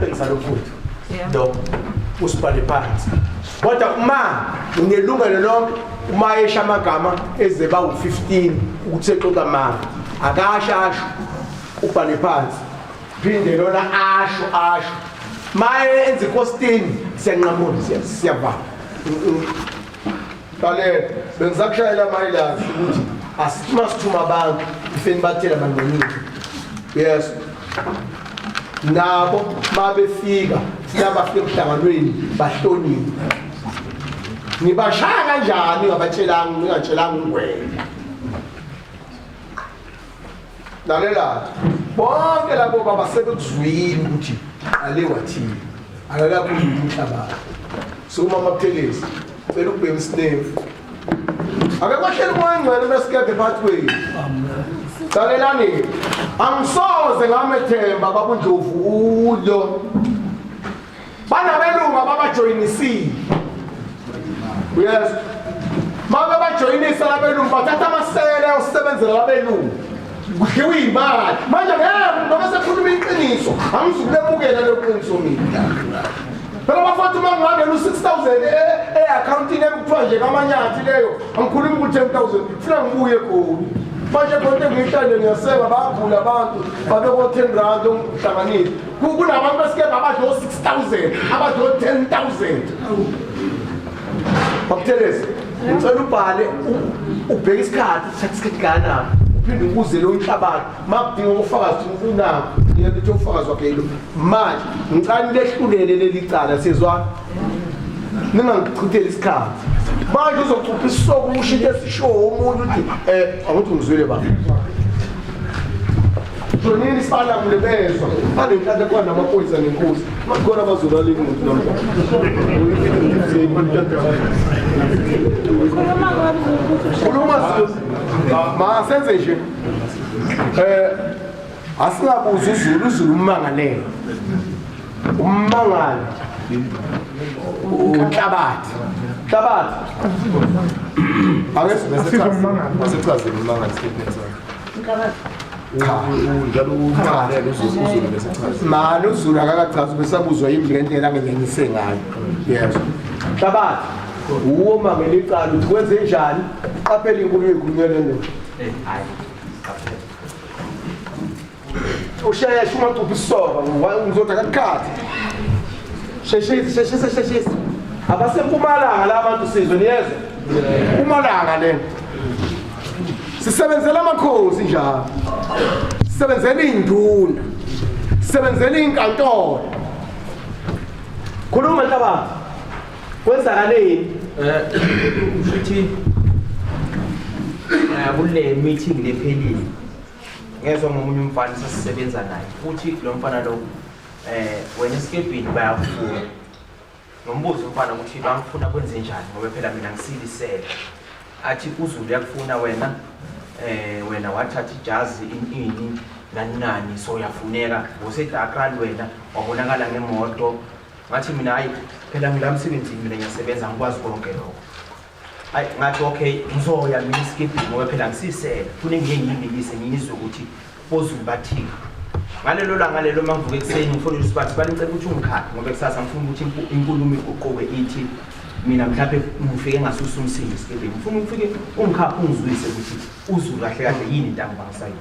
uyabhekisa lo mfutho lo usibhale phansi kodwa uma unelungelo lonke uma esha amagama eze ba u15 ukuthi exoxa mama akashasho ubhale phansi phinde lona asho maye enze costini siyanqamula siyavala Kale bengizakushayela mayilazi ukuthi asithi masithuma abantu ifeni bathela manqonile yes nabo mabefika siyabafika emhlanganweni bahlonile nibashaya kanjani ngingatshelanga ungwenya lalela bonke labo baba sebekuzwile ukuthi ale wathini akakakhuluma umhlaba so mama Buthelezi cela ukubheka isinefu akakwahleli moyengcwele besikephe pathway lalelani angisoze ngamethemba babundlovu ulo banabelunga babajoyinisile yes mabe bajoyinisa labelungu bathatha amasele usebenzela labelungu kudliwa imali manje ngeke noma sekhuluma iqiniso angizukulemukela lo qiniso mina phela bafathi uma ngabe u6000 e-accountini ekuthiwa nje kamanyathi leyo angikhulumi ukuthi 10000 funa ngibuye khona manje konke ngihlale ngiyaseba bagula abantu babeko 10 rand umhlanganisi kunabantu besikebe abadlo 6000 abadlo 10000 Buthelezi ngicela ubhale ubheke isikhathi sakusikhathi kana uphinde ubuze lo inhlabathi makudinga ufakazi unako ngiyathi ufakazi wakhe lo manje ngicela lehlulele leli cala sizwa ningangichithela isikhathi manje uzochupha isoko ushite esisho umuntu uthi angithi ngizwile baba Jonini sifana kulebezwa ane mhlanje kwa namaphoyisa nenkosi makhona bazolala umuntu namhlanje ma senze nje asingabuza uZulu umangalele umangalo uhlabathi Asichazele umangalo statement sakhe. Manje uZulu akakachazi besabuzwa imndlela ngenyenyise ngayo yes hlabathi uwoma ngelicala uthi kwenze njani qaphela inkulumo ekhulunyelene hayi usheshe uma ucupha isoka ngizothi akakhathi sheshisa abasempumalanga la bantu sizwe niyeza umalanga lena sisebenzela amakhosi njalo sisebenzela induna sisebenzela inkantolo khuluma hlabathi kwenzakaleni futhi kule meeting lephelile ngezwe ngomunye umfana sasisebenza naye futhi lo mfana lo wena esikebhini bayafuna nombuzo umfana ukuthi bangifuna kwenze njani ngoba phela mina ngisilisele athi uZulu yakufuna wena wathatha ijazi ini nani so yafuneka usedakran wena wabonakala ngemoto ngathi mina hayi phela ngila msebenzi mina ngiyasebenza ngikwazi konke lokho hayi ngathi okay ngizoya mina iskippi ngoba phela ngisisele fune ngiyengiyimikise ngizwe ukuthi boZulu bathini ngalelo mangivuka ekseni ngifuna isibathi balicela ukuthi ungikhaphe ngoba kusasa ngifuna ukuthi inkulumo iquqoke ithi mina mhlawumbe ngifike ngasusa umsindi iskippi ngifuna ukufike ungikhaphe ungizwise ukuthi uZulu kahle kahle yini into angibangisayo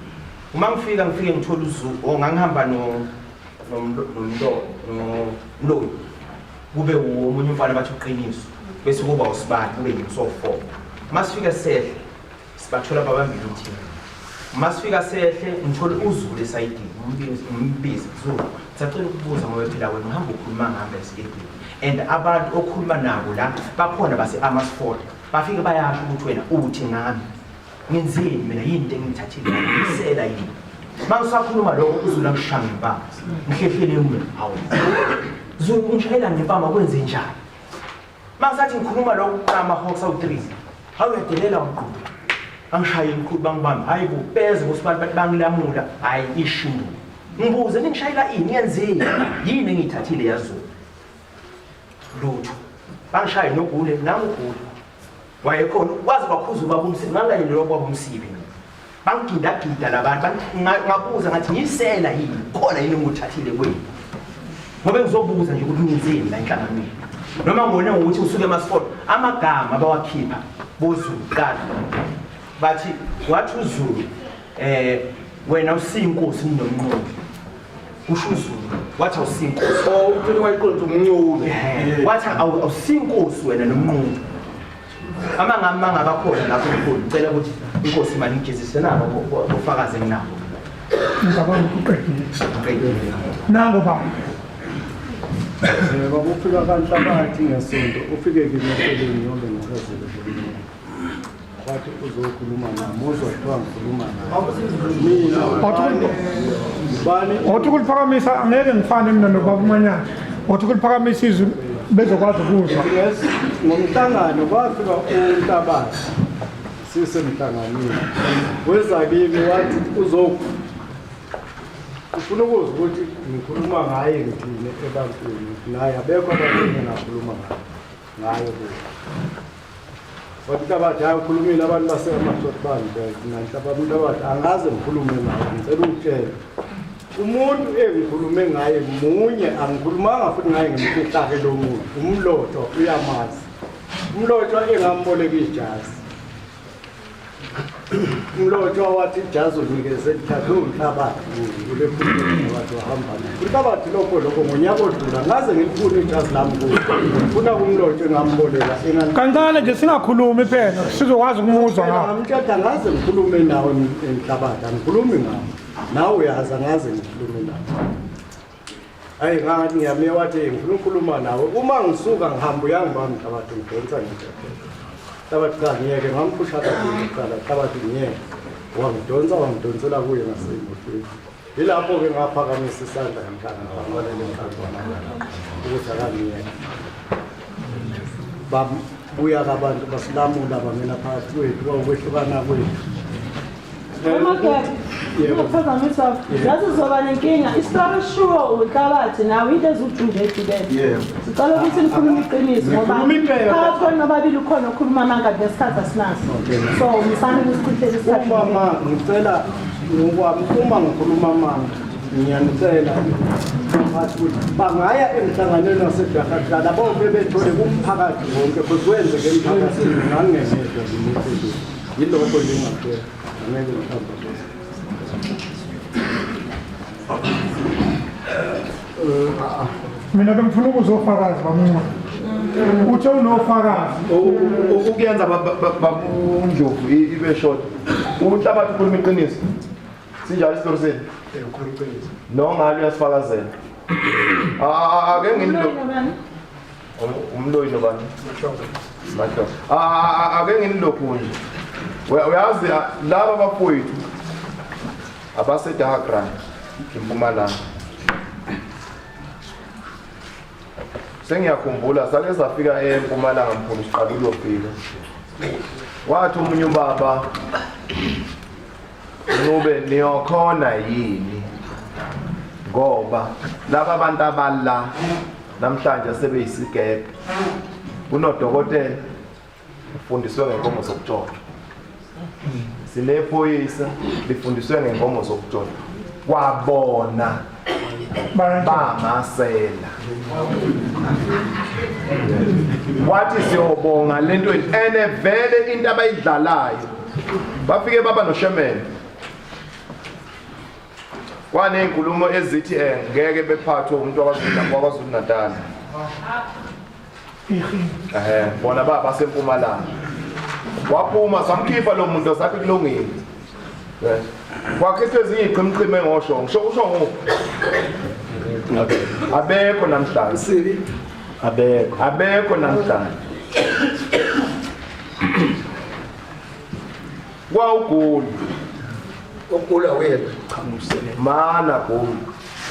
uma ngifike ngithola uZulu ngangihamba nomloyi kube umunye umfana bathi uqiniso bese kuba usibani kube ngimso4 masifika sehle sibathola babambile uthini masifika sehle ngithola uZulu esayidini umbizi Zulu sacela ukubuza ngoba phela wena uhamba ukhuluma ngahamba esikepini and abantu okhuluma nabo la bakhona base Amasford bafike bayasho ukuthi wena uthi ngami ngenzeni mina yini into engithathile ngisela yini mangisakhuluma lokho uZulu angishanga impama ngihlehlele mina hawu Zulu ngishayela ngempama kwenze njani mangisathi ngikhuluma lokho qama Hawks awu3 hawu yadelela umqhubi angishaye imkhulu bangibamba hayi kupeze kusibani bathi bangilamula hayi issue ngibuze ningishayela ini yenzeni yini engithathile yazo lutho bangishaye nogule nami ugule wayekhona kwazi bakhuza ubaba umsibi ngangayini lokho baba umsibi bangigida labantu ngabuza ngathi ngiyisela yini khona yini nguthathile kwini ngoba ngizobuza nje ukuthi niyenzeni la enhlanganweni noma ngone ukuthi usuke emasifolo amagama abawakhipha boZulu qala bathi wathi uZulu wena usiyinkosi nomnqobi kusho uZulu wathi awusiyinkosi uthi wayiqonda umnculo wathi awusiyinkosi wena nomnqobi amangama abakhona lapho kukhona ucela ukuthi inkosi manje ngijezise nabo bofakaze nginabo ngicabanga ukuqedile nango baba bakufika kaNhlabathi ngesonto ufike kimi yonke ngichazele wathi uzokhuluma nami uzothiwa ngikhuluma naye mina othi kuliphakamisa angeke ngifane mina nobaba uManyana othi kuliphakamisa izwi bezokwazi ukuzwa ngomhlangano kwafika uNhlabathi sisemhlanganweni weza kimi wathi ufuna ukuzwa ukuthi ngikhuluma ngaye ngithini ebantwini naye abekho abantu engakhuluma ngayo wathi Nhlabathi ukhulumile abantu baseMashoti nanhlabamntu abathi angaze ngikhulume naye ngicela ukutshela umuntu engikhulume ngaye munye angikhulumanga futhi ngaye ngimfihlake lo muntu umlotho uyamazi umlotho engamboleka ijazi umlotho wathi ijazi unikeze lithathe uNhlabathi kule khulumile wathi wahamba uNhlabathi lokho ngonyaka odlula ngaze ngilifune ijazi lami ngifuna umlotho engamboleka kancane nje singakhulumi phela sizokwazi ukumuzwa ngawo ngimthatha ngaze ngikhulume nawe eNhlabathi angikhulumi ngawo nawe uyazi angaze ngikhulume nawe hayi ngathi ngiyame wathi ngifuna ukukhuluma nawe uma ngisuka ngihamba uyangibamba Nhlabathi ngidonsa ngidonsa Nhlabathi cha ngiyeke ngamphusha kakhulu kuqala Nhlabathi ngiyeke wangidonsela kuye ngasemotweni yilapho ke ngaphakamisa isandla ngihlangana ukuthi akangiyeke babuya abantu basilamula bamena phakathi kwethu kwakwehlukana kwethu Ngiyafazamisa yazi uzoba nenkinga isitori sure uNhlabathi nawe into ezujunje edibene sicela ukuthi nikhulume iqiniso ngoba phakathi kwenu nobabili ukhona okhuluma amanga ngesikhathi asinaso so umsana ukusichithela isikhathi mama ngicela ngokwami uma ngikhuluma amanga ngiyanicela ukuthi bangaya emhlanganweni waseDakhla labo bebethole kumphakathi wonke kuzwenzeke emphakathini ngangengedwa ngimuthi yilokho ngingakho angeke ngihamba mina ke ngifuna ukuzofakazi bamunqa uthi unofakazi ukuyenza babundlovu ibe short uNhlabathi ukhuluma iqiniso sinjalo isitori senu ukhuluma iqiniso no ngalo uyasifakazela ake ngimlo umloyi nobani Mahlo ake ngimlokhu nje uyazi laba bafowethu abaseDakhra eMpumalanga sengiyakhumbula sake safika eMpumalanga mkhulu siqalile ukufika wathi umunye ubaba nube niyokhona yini ngoba laba abantu abala namhlanje sebeyisigebe kunodokotela ufundiswe ngenkomo zokutshotshwa sinephoyisa lifundiswe ngenkomo zokutshotshwa kwabona bamasela wathi siyobonga lento ene vele into abayidlalayo bafike baba noShemene kwanenkulumo ezithi ngeke bephathwe umuntu wakwaZulu Natal bona baba seMpumalanga waphuma samkhipha lo muntu sathi kulungile kwakhethwe ezinye iqhimqhime engosho ngisho usho abekho namhlanje abekho namhlanje kwawugula Ukula wethu mana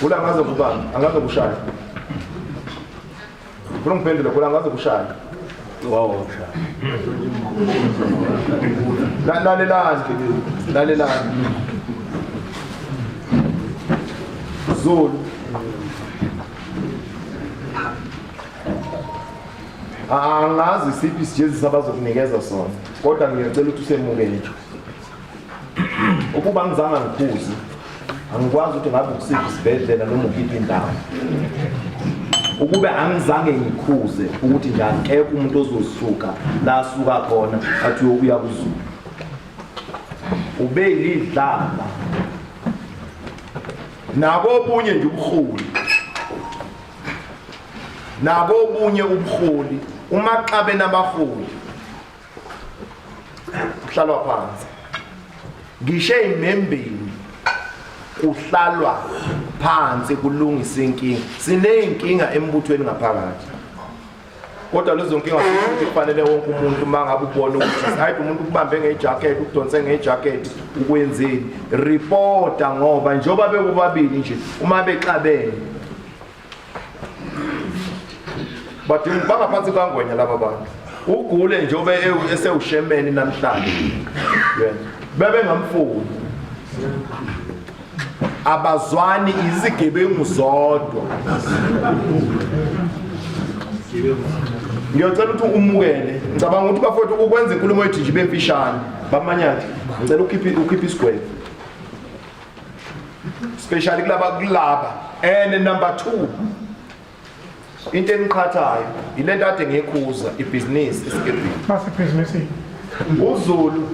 gula angaze kubamba angaze kushaya ufuna ngiphendule gula angaze kushaya lalelani Zulu angazi siphi isijezi sabazokunikeza sona kodwa ngiyacela ukuthi usemukele ukuba ngizama ngikhuzi angikwazi ukuthi ngabe ukusiphi isibhedlela noma ukiphi indawo ukube angizange ngikhuze ukuthi nje akekho umuntu ozosuka la asuka khona athi uya kuZulu ube lidlala nabo obunye nje ubuholi nabo obunye ubuholi uma xabe nabaholi kuhlalwa phansi ngisho imembeni kuhlalwa phansi kulungisa inkinga sineyinkinga embuthweni ngaphakathi kodwa lezo nkinga futhi kufanele wonke umuntu mangabe ubona ukuthi hayi umuntu kubambe ngejacket ukudonse ngejacket ukwenzeni reporta ngoba njoba bekubabili nje uma bexabene badinga bangaphansi kwangwenya laba bantu ugule njobe esewushemeni namhlanje bebe ngamfuni abazwani izigebengu zodwa ngiyocela ukuthi umukele ngicabanga ukuthi bafowethu ukwenza inkulumo yethu nje bemfishane bamanyathi ngicela ukhiphe isigwebo especially kulaba and number 2 into engiqhathayo ilento ade ngekhuza ibhizinisi esikepini basebhizinisi uZulu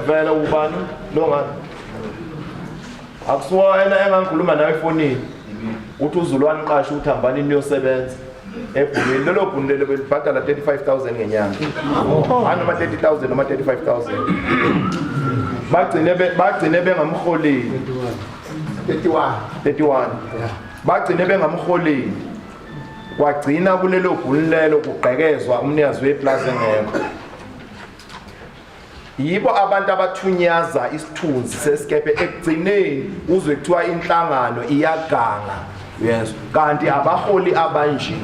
vela ubani lo ngani akusuwa yena engangikhuluma nawe efonini uthi uZulu waniqasha ukuthi hambani niyosebenza ebhunini lelo bhunu lelo belibhadala 35,000 ngenyanga noma 30,000 noma 35,000 bagcine bengamholeli 31 bagcine bengamholeli kwagcina kulelo bhunu lelo kugqekezwa umnikazi weplaza engekho yibo abantu abathunyaza isithunzi sesikepe ekugcineni uzwe kuthiwa inhlangano iyaganga yes kanti abaholi abanje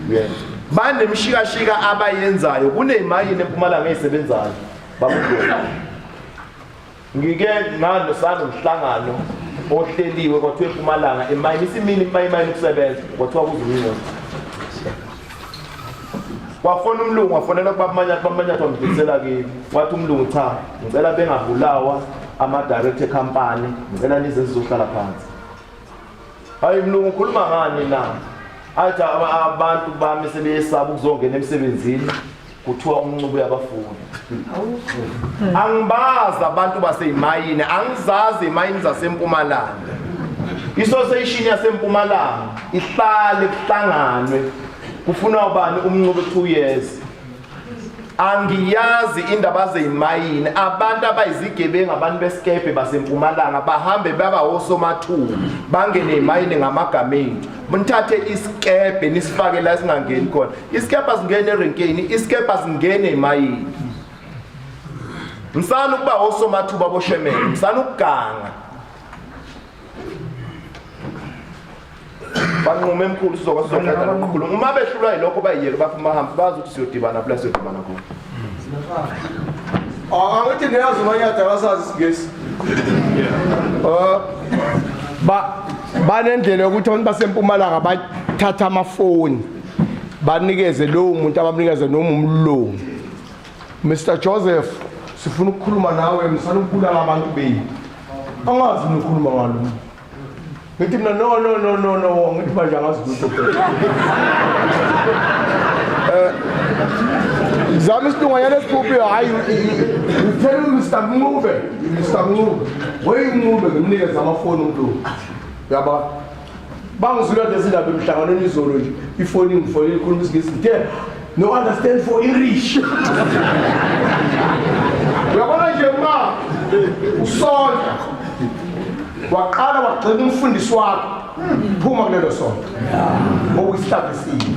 yes banemshikashika abayenzayo kunemayini eMpumalanga ezisebenzayo babudla ngike ngalo sami umhlangano ohleliwe kwathiwa eMpumalanga emayini isimini imayini ukusebenza kwathiwa kuzulwini wafona umlungu wafonela kubamanya kwamdlulisela kimi wathi umlungu cha ngicela bengabulawa ama director company ngicela nize sizohlala phansi hayi mlungu ukhuluma ngani na athi abantu bami sebeyesaba ukuzongena emsebenzini kuthiwa umncubo yabafundi angibaza abantu baseyimayini angizazi imayini zaseMpumalanga isociation yaseMpumalanga ihlale kuhlanganwe kufuna ubani umncubo 2 years angiyazi indaba zeyimayini abantu abayizigebengu abantu besikepe baseMpumalanga bahambe baba osomathulu bangene imayini ngamagameni mnthathe isikepe nisifake la singangeni khona isikepe asingene erenkeni isikepe asingene imayini msana ukuba osomathuba boshemene msana ukuganga banqume emkhulu sizokwazi ukuqeda ukukhuluma uma behlulwa yilokho bayiyeke baphuma hamba bazi ukuthi siyodibana phela siyodibana khona angithi niyazi umanyata akasazi isigesi banendlela yokuthi abantu baseMpumalanga bathatha amafoni banikeze lowo muntu abamnikeze noma umlungu Mr Joseph sifuna ukukhuluma nawe msana ukubulala abantu beni angazi ukukhuluma ngalo ngithi mina no ngithi manje angazi ukuthi zami isilunganyana esiphuphi hayi ngithela Mr Mncube weyinqube ngimnikeza amafoni umuntu yaba bangizula lezindaba emhlanganweni izolo nje ifoni ngifonile ikhuluma isigisi no understand for English uyabona nje ma usonto waqala wagcina umfundisi wakho phuma kulelo sonto ngokuyihlabisile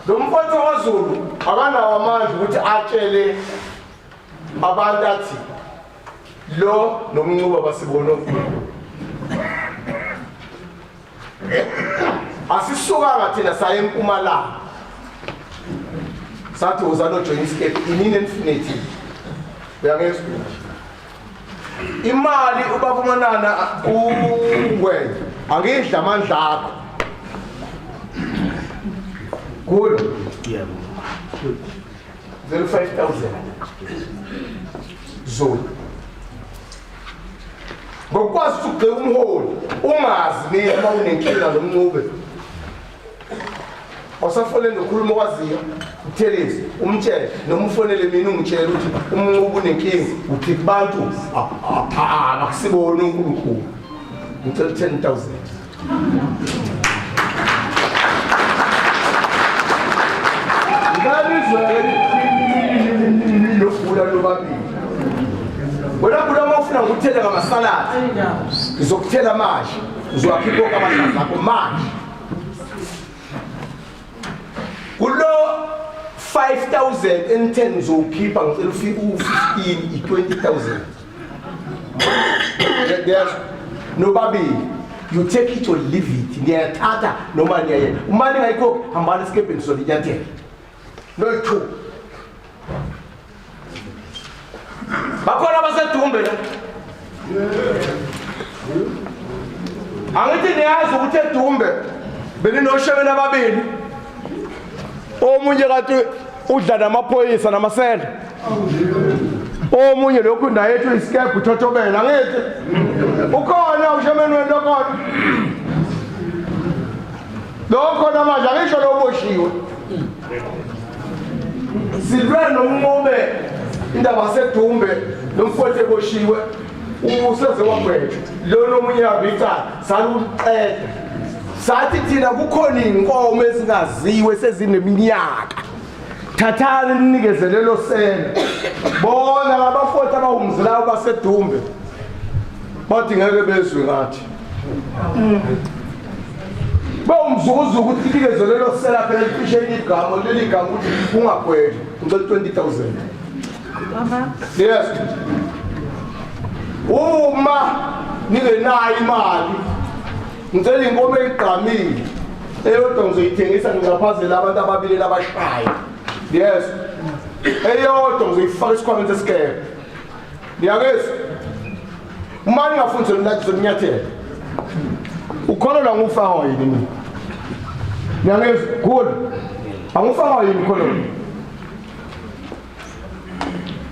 lo mfundisi waZulu akanawo amandla ukuthi atshele abantu athi lo nomncubo basibona asisuka ngathina saye eMpumalanga sathi uzalo join escape inini infinity uyangezwa imali ubabumanana uwena angidla amandla akho good yebo 05,000 Zulu ngokwazi ukugcina umholi ungazi nima unenkinga nomncube osafonela ukukhuluma kwaziyo uthelezi umtshele noma ufonele mina ungitshela ukuthi umncube unenkinga uthi kubantu akusibona uNkulunkulu ngicela 10,000 lokula lobabili wena kula mawufuna ukuthela ngamasalad ngizokuthela manje uzowakhipha kamashaza akho manje kulo 5,010 uzokhipha ngicela ufike u15 i20,000 there's nobabili you take it or leave it ngiyathatha noma ngiyayena umani ngayikho hambani esikepeni solinyathela no two bakhona basedumbe la angithi niyazi ukuthi edumbe beninoshebela ababili omunye kanti udla namaphoyisa namasela omunye lokhu nayethu iskep uthothobela ngithi ukhona ushemeni wentokona lokho namanje angisho loboshiwe silwe nomncube indaba sedumbe nomfowethu eboshiwe useze wagwetshwa lo nomunye yabicala saluqeda sathi thina kukhona inkomo ezingaziwe sezineminyaka thathani ninikeze lelo sela bona labafowethu abahumzelayo basedumbe bathi ngeke bezwe ngathi bawumzukuzuku ukuthi ninikeze lelo sela phela liphisheni igama leli gama ukuthi ungagwetshwa ngicela 20,000 yes uma ningenayo imali ngicela inkomo egqamile eyodwa ngizoyithengisa ngizaphazela abantu ababili labashaya yes eyodwa ngizoyifaka isikhwameni sesikebe niyakuzwa uma ningafunzi zonyathela ukholelwa ngufaka yini mina niyakuzwa good angufaka yini ukholelwa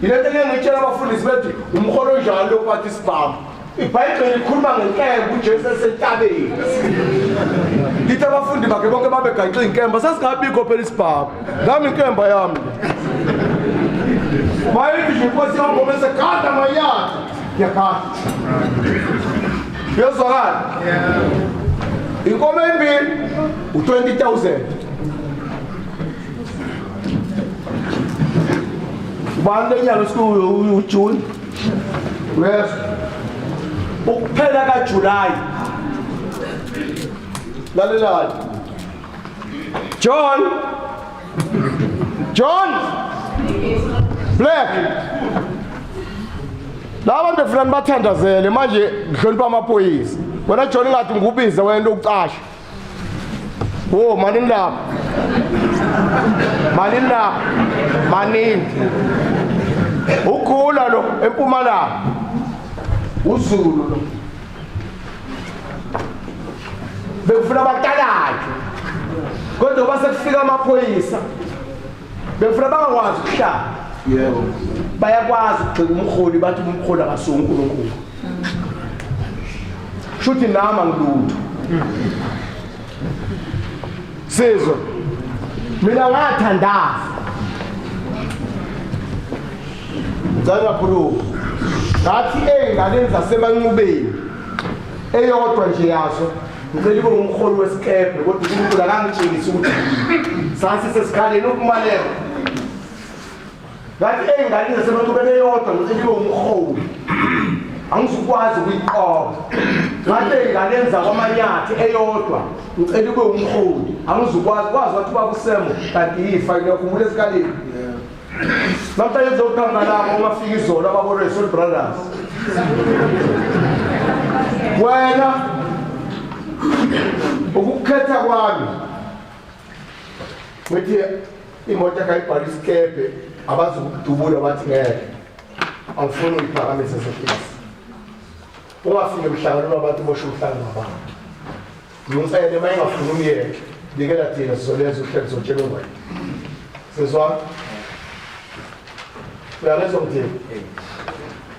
ilento ngiyitshela abafundisi bethi umkholo onjalo lokwathi isibhamu iBhayibheli likhuluma ngenkemba uJesu esentabeni lithi abafundi bakhe bonke babegaxa inkemba sasingabikho phela isibhamu ngami inkemba yami bayithi nje Nkosi yami ngoba sekada mayatha yakha yozwakala inkomo embili u20,000 bande nyalo esiku uJune yes ukuphela kaJuly lalelani John Black laba nto fulani bathandazele manje ngihlonipha amaphoyisa wena John ngathi ngubiza wena ukucasha wo manini la manini ukhula lo eMpumalanga uZulu lo bekufuna abatalaki kodwa basekufika amaphoyisa bekufuna bangakwazi ukuhlala yebo bayakwazi ukugcina umkholi bathi umkholi akasuka uNkulunkulu shuthi nama ngilutho sizwe mina ngathandaza ngakakhuluma ngathi ey'nganeni zasemanqubeni eyodwa nje yazo ngicela ibe ngumholi wesikebhe kodwa uNkulunkulu akangitshengisi ukuthi sasisesikhaleni ukumaleka ngathi ey'nganeni zasemanqubeni eyodwa ngicela ibe ngumholi angizukwazi ukuyiqoba ngathi ey'nganeni zakwamanyathi eyodwa ngicela ibe ngumholi angizukwazi wathi babusemo kanti yifa ngiyakhumbula esikhaleni namhlanje ngizokhanga labo ungafika izolo ababona iSoul Brothers wena ukukhetha kwami ngithi imoto yakayibhala isikebhe abazukudubula bathi ngeke angifuni uyiphakamisa seklasi ungafike emhlanganweni wabantu bosho uhlanga nabantu ngicela uma engafuni umyeke bikela thina sizolenza uhlelo zotshela ngwena sizwa uyalezo mthini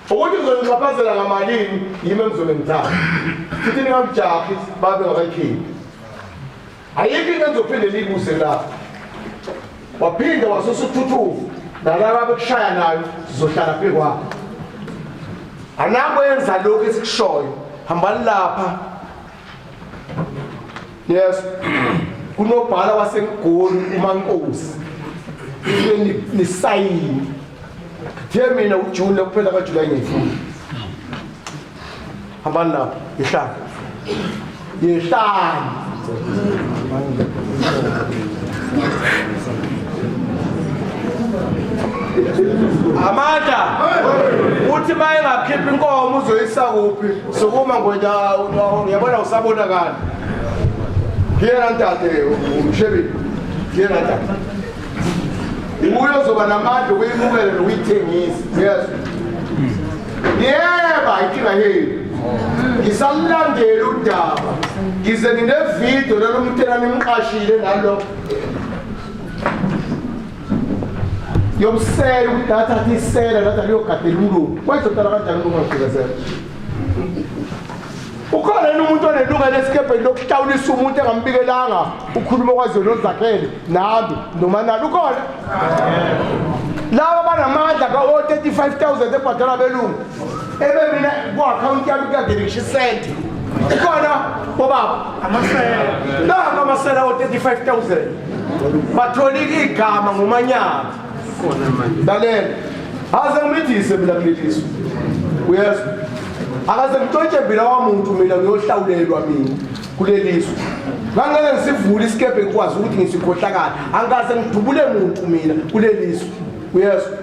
ukuthi uzongiqaphazela ngamalini yimi engizobe ngithanda futhi ningamjahi babe ngakayikhiphi ayikho into engizophinde niyibuse lapho waphinda wasusuthuthuva nalaba bekushaya nayo sizohlala phezu kwakho anakwenza lokhu esikushoyo hambani lapha yes kunobhala waseNgoli uMankosi nisayini thiye mina uJune kuphela kaJulayi ngiyifuna hambani lapha yehlani Amanda uthi maye ngakhipha inkomo uzoyisa kuphi sokuma ngoja uyabona usabonakala Kiyena ntate umshebi kiyena ntate Uyo zoba namandla ukuyimukela nokuyithengisa yes Yeba ikinga yini Ngisalandela udaba ngize nginevideo nalomntana nimqashile nalo yomsela udatha tisela datha liyogadela umlungu wayizotala kanjani ungaqhubezela ukhona yena umuntu onelunga lesikebheni lokutawulisa umuntu engambikelanga ukhuluma kwaziyo nozakhele nami nomanani ukhona laba banamandla ka-35,000 ebhadala belungu ebe mina ku-akhawunti yami kuyangena ngisho isenti ukhona bobaba nanga amasela o-35,000 batholile igama ngomanyaka lalela aze ngimithise mina kuleliso uyezwa akaze ngitshontshe mbila wamuntu mina ngiyohlawulelwa mina kuleliso ngangeke ngisivule isikebhe ngikwazi ukuthi ngisikhohlakala angikaze ngidubule muntu mina kuleliso uyezwa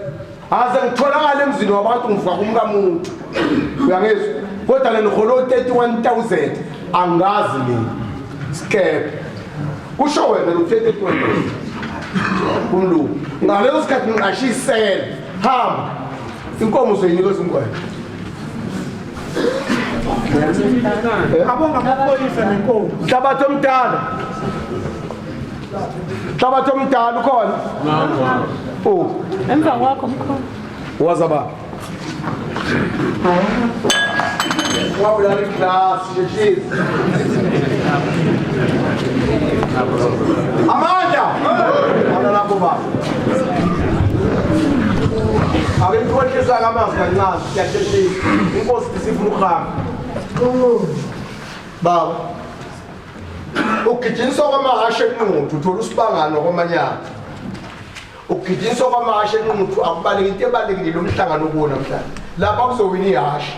akaze ngitholakala emzini wabantu ngivuka kumkamuntu uyangezwa kodwa le ngiholo 31,000 angazi mina isikebhe kusho wena lo 31,000 kumlungu ngaleso sikhathi ngiqashisela hamba inkomo uzoyinikeza umngwane abonga amaphoyisa nenkomo Hlabathi omdala ukhona oh Emva kwakho mkhulu. wazaba wabulala class sheshisi Amanda ana lapho baba ake ngikhohlisa kamazwi kancane siyasheshisa inkosi isifuna ukuhamba baba ugijinyiswa kwamahashe enquthu uthola usibangano kwamanyaka ugijinyiswa kwamahashe enquthu akubaleki into ebalekile lo mhlangano kuwo namhlanje lapha kuzowina ihashi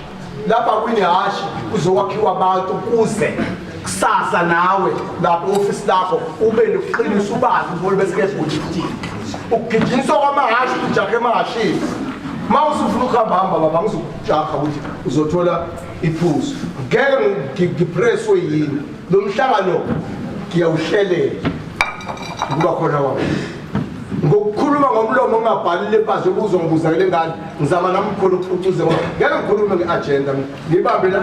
lapha kwini hashi kuzokwakhiwa abantu kuze kusasa nawe lapho office lakho ube nokuqinisa ubazi ubone bese kuyesikuthi ugijinyiswa kwamahashi ujahe emahashini mawusufuna ukuhamba hamba baba ngizokujaha ukuthi uzothola iphuzu ngeke ngipresswe yini lo mhlangano ngiyawuhlelela kuba khona wami ngokukhuluma ngomlomo ngingabhalile impazwe ukuzongibuza kule ngane ngizama nami khona ukucucuze ngoba ngeke ngikhulume nge-agenda ngibambe la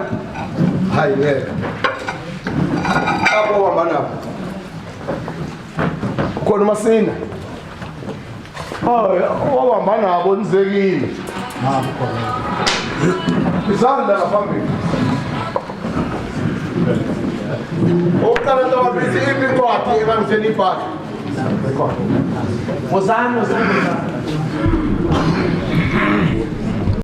hayi ngeke apho uhamba nabo khona umasina owahamba nabo nizekile izandla ngaphambili oqala nto ababili imiqwathi ebangitheni ibhaki wozani